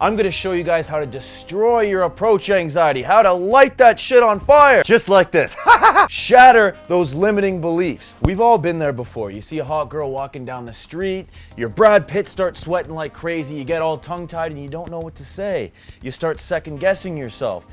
I'm gonna show you guys how to destroy your approach anxiety, how to light that shit on fire, just like this. Shatter those limiting beliefs. We've all been there before. You see a hot girl walking down the street, your Brad Pitt starts sweating like crazy, you get all tongue-tied and you don't know what to say. You start second-guessing yourself.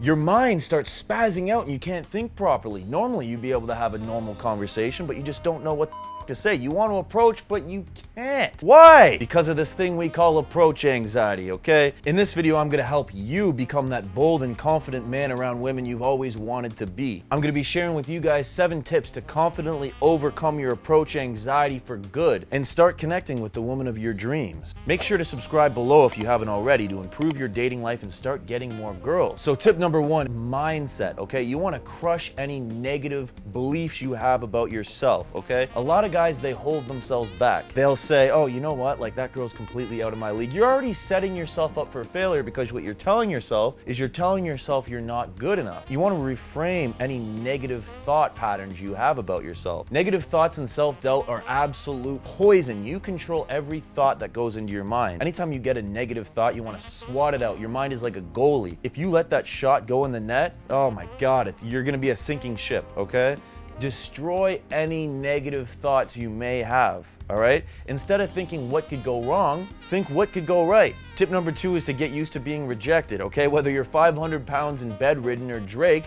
Your mind starts spazzing out and you can't think properly. Normally you'd be able to have a normal conversation, but you just don't know what to say. You want to approach, but you can't. Why? Because of this thing we call approach anxiety, okay? In this video, I'm gonna help you become that bold and confident man around women you've always wanted to be. I'm gonna be sharing with you guys 7 tips to confidently overcome your approach anxiety for good and start connecting with the woman of your dreams. Make sure to subscribe below if you haven't already to improve your dating life and start getting more girls. So tip number 1, mindset, okay? You want to crush any negative beliefs you have about yourself, okay? A lot of guys, they hold themselves back. They'll say, oh, you know what, like that girl's completely out of my league. You're already setting yourself up for failure because what you're telling yourself is you're telling yourself you're not good enough. You want to reframe any negative thought patterns you have about yourself. Negative thoughts and self-doubt are absolute poison. You control every thought that goes into your mind. Anytime you get a negative thought, you want to swat it out. Your mind is like a goalie. If you let that shot go in the net, oh my God, you're going to be a sinking ship, okay? Destroy any negative thoughts you may have, all right? Instead of thinking what could go wrong, think what could go right. Tip number 2 is to get used to being rejected, okay? Whether you're 500 pounds and bedridden or Drake,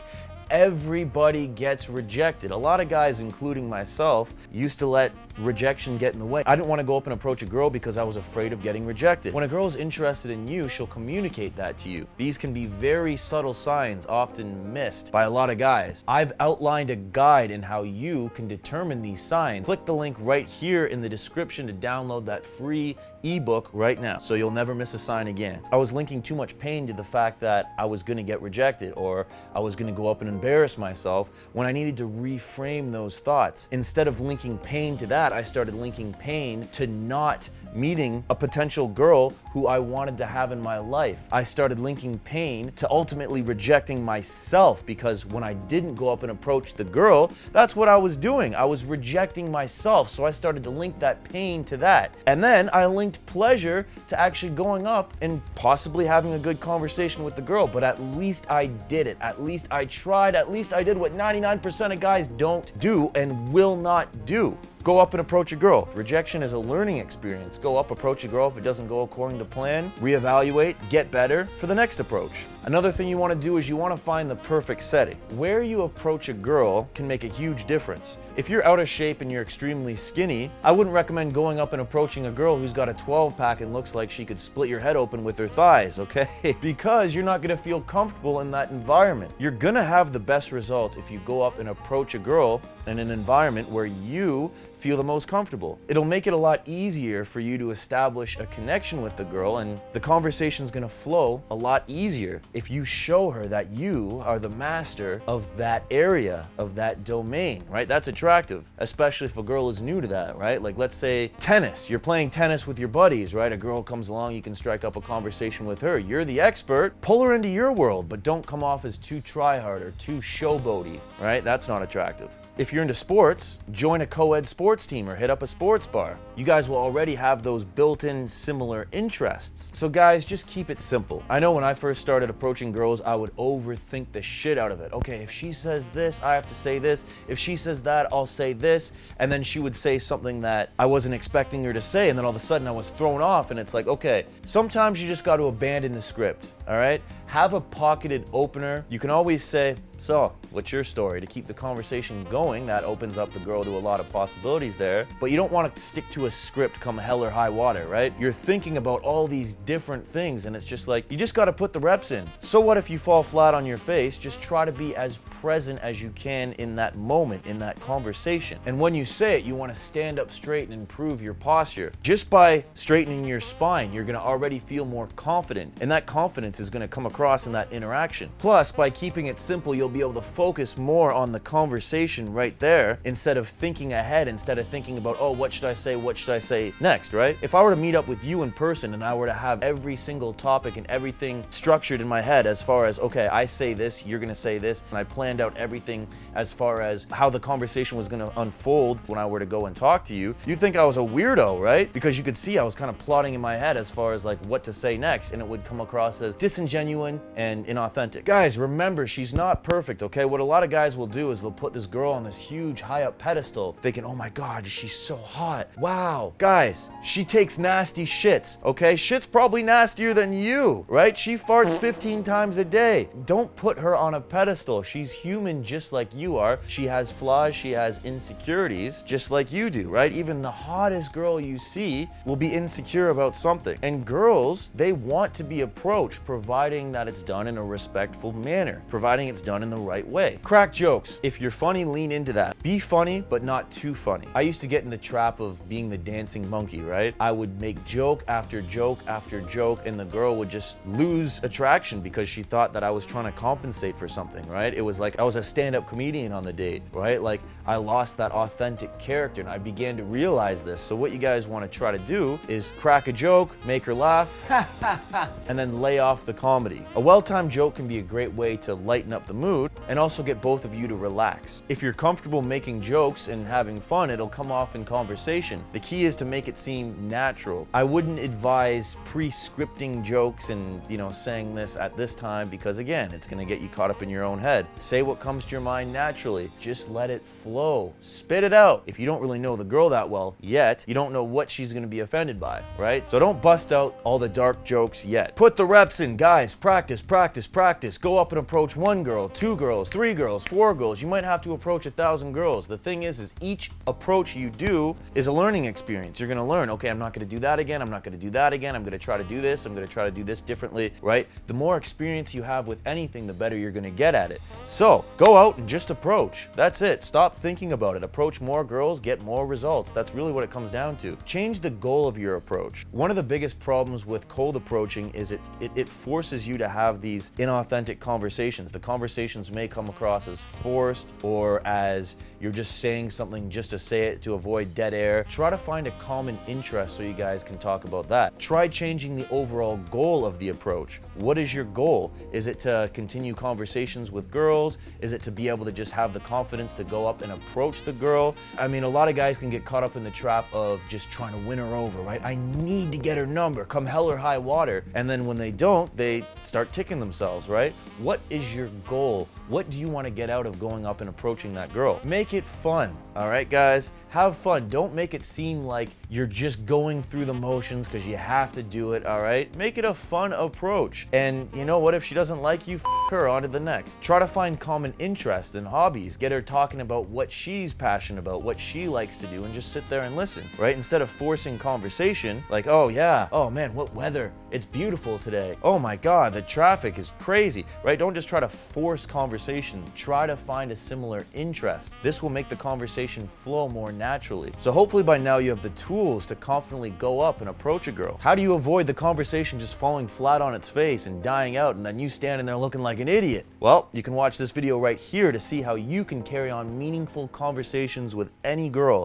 everybody gets rejected. A lot of guys, including myself, used to let rejection get in the way. I didn't want to go up and approach a girl because I was afraid of getting rejected. When a girl's interested in you, she'll communicate that to you. These can be very subtle signs, often missed by a lot of guys. I've outlined a guide in how you can determine these signs. Click the link right here in the description to download that free ebook right now, so you'll never miss a sign again. I was linking too much pain to the fact that I was gonna get rejected or I was gonna go up and embarrass myself when I needed to reframe those thoughts. Instead of linking pain to that, I started linking pain to not meeting a potential girl who I wanted to have in my life. I started linking pain to ultimately rejecting myself, because when I didn't go up and approach the girl, that's what I was doing. I was rejecting myself. So I started to link that pain to that. And then I linked pleasure to actually going up and possibly having a good conversation with the girl. But at least I did it. At least I tried. At least I did what 99% of guys don't do and will not do. Go up and approach a girl. Rejection is a learning experience. Go up, approach a girl. If it doesn't go according to plan, reevaluate, get better for the next approach. Another thing you want to do is you want to find the perfect setting. Where you approach a girl can make a huge difference. If you're out of shape and you're extremely skinny, I wouldn't recommend going up and approaching a girl who's got a 12-pack and looks like she could split your head open with her thighs, okay? Because you're not going to feel comfortable in that environment. You're going to have the best results if you go up and approach a girl in an environment where you feel the most comfortable. It'll make it a lot easier for you to establish a connection with the girl, and the conversation's gonna flow a lot easier if you show her that you are the master of that area, of that domain, right? That's attractive, especially if a girl is new to that, right? Like, let's say tennis. You're playing tennis with your buddies, right? A girl comes along, you can strike up a conversation with her. You're the expert. Pull her into your world, but don't come off as too try-hard or too showboaty, right? That's not attractive. If you're into sports, join a co-ed sports team or hit up a sports bar. You guys will already have those built-in similar interests. So guys, just keep it simple. I know when I first started approaching girls, I would overthink the shit out of it. Okay, if she says this, I have to say this. If she says that, I'll say this. And then she would say something that I wasn't expecting her to say, and then all of a sudden I was thrown off, and it's like, okay, sometimes you just got to abandon the script, all right? Have a pocketed opener. You can always say, so, what's your story? To keep the conversation going. That opens up the girl to a lot of possibilities there. But you don't want to stick to a script come hell or high water, right? You're thinking about all these different things, and it's just like, you just got to put the reps in. So what if you fall flat on your face? Just try to be as present as you can in that moment, in that conversation. And when you say it, you want to stand up straight and improve your posture. Just by straightening your spine, you're going to already feel more confident, and that confidence is going to come across in that interaction. Plus, by keeping it simple, you'll be able to focus more on the conversation right there instead of thinking ahead, instead of thinking about, oh, what should I say next, right? If I were to meet up with you in person and I were to have every single topic and everything structured in my head as far as, okay, I say this, you're gonna say this, and I planned out everything as far as how the conversation was gonna unfold when I were to go and talk to you, you'd think I was a weirdo, right? Because you could see I was kind of plotting in my head as far as like what to say next, and it would come across as disingenuous and inauthentic. Guys, remember, she's not perfect, okay? What a lot of guys will do is they'll put this girl on this huge high up pedestal thinking, oh my God, she's so hot. Wow. Guys, she takes nasty shits, okay? Shit's probably nastier than you, right? She farts 15 times a day. Don't put her on a pedestal. She's human just like you are. She has flaws, she has insecurities just like you do, right? Even the hottest girl you see will be insecure about something. And girls, they want to be approached providing that it's done in a respectful manner, providing it's done in the right way. Crack jokes. If you're funny, lean into that. Be funny, but not too funny. I used to get in the trap of being the dancing monkey, right? I would make joke after joke after joke, and the girl would just lose attraction because she thought that I was trying to compensate for something, right? It was like I was a stand-up comedian on the date, right? Like I lost that authentic character, and I began to realize this. So what you guys want to try to do is crack a joke, make her laugh, and then lay off the comedy. A well-timed joke can be a great way to lighten up the mood and also get both of you to relax. If you're comfortable making jokes and having fun, it'll come off in conversation. The key is to make it seem natural. I wouldn't advise pre-scripting jokes and, saying this at this time because, again, it's going to get you caught up in your own head. Say what comes to your mind naturally. Just let it flow. Spit it out. If you don't really know the girl that well yet, you don't know what she's going to be offended by, right? So don't bust out all the dark jokes yet. Put the reps in, guys. Practice, practice, practice. Go up and approach 1 girl, 2 girls, 3 girls, 4 girls. You might have to approach 1,000 girls. The thing is each approach you do is a learning experience. You're going to learn, okay, I'm not going to do that again. I'm not going to do that again. I'm going to try to do this. I'm going to try to do this differently, right? The more experience you have with anything, the better you're going to get at it. So go out and just approach. That's it. Stop thinking about it. Approach more girls, get more results. That's really what it comes down to. Change the goal of your approach. One of the biggest problems with cold approaching is it forces you to have these inauthentic conversations. The conversations may come across as forced or as you're just saying something just to say it to avoid dead air. Try to find a common interest so you guys can talk about that. Try changing the overall goal of the approach. What is your goal? Is it to continue conversations with girls? Is it to be able to just have the confidence to go up and approach the girl? I mean, a lot of guys can get caught up in the trap of just trying to win her over, right? I need to get her number, come hell or high water. And then when they don't, they start kicking themselves, right? What is your goal? What do you want to get out of going up and approaching that girl? Make it fun, all right, guys? Have fun. Don't make it seem like you're just going through the motions because you have to do it, all right? Make it a fun approach. And you know what? If she doesn't like you, f her, on to the next. Try to find common interests and hobbies. Get her talking about what she's passionate about, what she likes to do, and just sit there and listen, right? Instead of forcing conversation, like, oh yeah, oh man, what weather? It's beautiful today. Oh my God, the traffic is crazy, right? Don't just try to force conversation. Try to find a similar interest. This will make the conversation flow more naturally. So hopefully by now you have the tools to confidently go up and approach a girl. How do you avoid the conversation just falling flat on its face and dying out and then you standing there looking like an idiot? Well, you can watch this video right here to see how you can carry on meaningful conversations with any girl